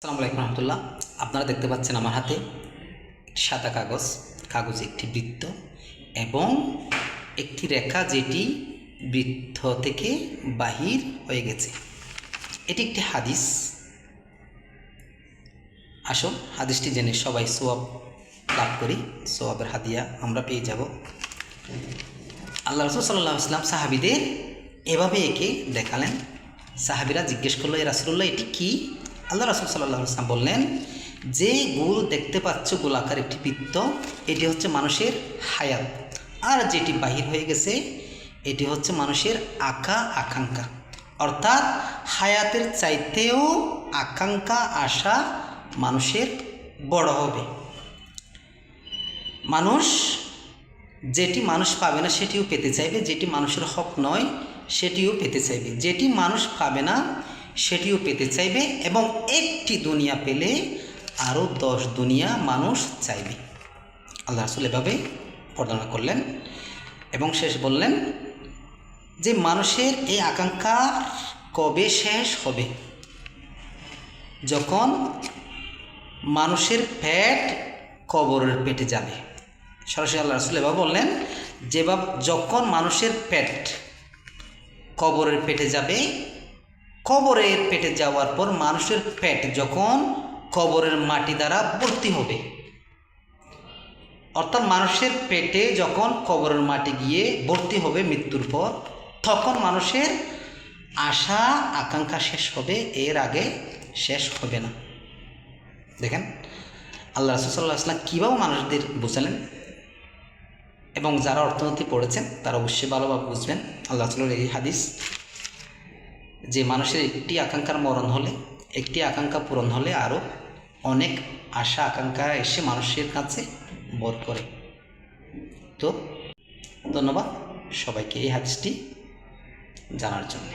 আসসালামু আলাইকুম রহমতুল্লাহ। আপনারা দেখতে পাচ্ছেন আমার হাতে একটি সাদা কাগজে একটি বৃত্ত এবং একটি রেখা যেটি বৃত্ত থেকে বাহির হয়ে গেছে। এটি একটি হাদিস। আসুন হাদিসটি জেনে সবাই সওয়াব লাভ করি। সওয়াবের হাদিয়া আমরা পেয়ে যাব। আল্লাহ রাসূল সাল্লাল্লাহু আলাইহি ওয়াসাল্লাম সাহাবীদের এভাবে এঁকে দেখালেন। সাহাবীরা জিজ্ঞেস করলো, এ রাসূলুল্লাহ এটি কি? আল্লাহ রাসূল সাল্লাল্লাহু আলাইহি ওয়াসাল্লাম বললেন, যে গোল দেখতে পাচ্ছ গোলাকার একটি বৃত্ত, এটি হচ্ছে মানুষের হায়াত, আর যেটি বাহির হয়ে গেছে এটি হচ্ছে মানুষের আকাঙ্ক্ষা। অর্থাৎ হায়াতের চাইতেও আকাঙ্ক্ষা আশা মানুষের বড় হবে। মানুষ যেটি মানুষ পাবে না সেটিও পেতে চাইবে, যেটি মানুষের হক নয় সেটিও পেতে চাইবে, যেটি মানুষ পাবে না সেটিও পেতে চাইবে, এবং একটি দুনিয়া পেলে আরও 10 দুনিয়া মানুষ চাইবে। আল্লাহ রাসূল এভাবে বর্ণনা করলেন এবং শেষ বললেন যে মানুষের এই আকাঙ্ক্ষা কবে শেষ হবে? যখন মানুষের পেট কবরের পেটে যাবে। সরাসরি আল্লাহ রাসূল এভাবে বললেন, যখন মানুষের পেট কবরের পেটে যাবে, কবরের পেটে যাওয়ার পর মানুষের পেট যখন কবরের মাটি দ্বারা ভর্তি হবে, অর্থাৎ মানুষের পেটে যখন কবরের মাটি গিয়ে ভর্তি হবে মৃত্যুর পর, তখন মানুষের আশা আকাঙ্ক্ষা শেষ হবে, এর আগে শেষ হবে না। দেখেন আল্লাহ রাসূল সাল্লাল্লাহু আলাইহি ওয়াসাল্লাম কীভাবে মানুষদের বোঝালেন, এবং যারা অর্থনীতি পড়েছেন তারা অবশ্যই ভালোভাবে বুঝবেন আল্লাহ রাসূলের এই হাদিস, যে মানুষের একটি আকাঙ্ক্ষার মরণ হলে, একটি আকাঙ্ক্ষা পূরণ হলে আরও অনেক আশা আকাঙ্ক্ষা এসে মানুষের কাছে ভর করে। তো ধন্যবাদ সবাইকে এই হাদিসটি জানার জন্য।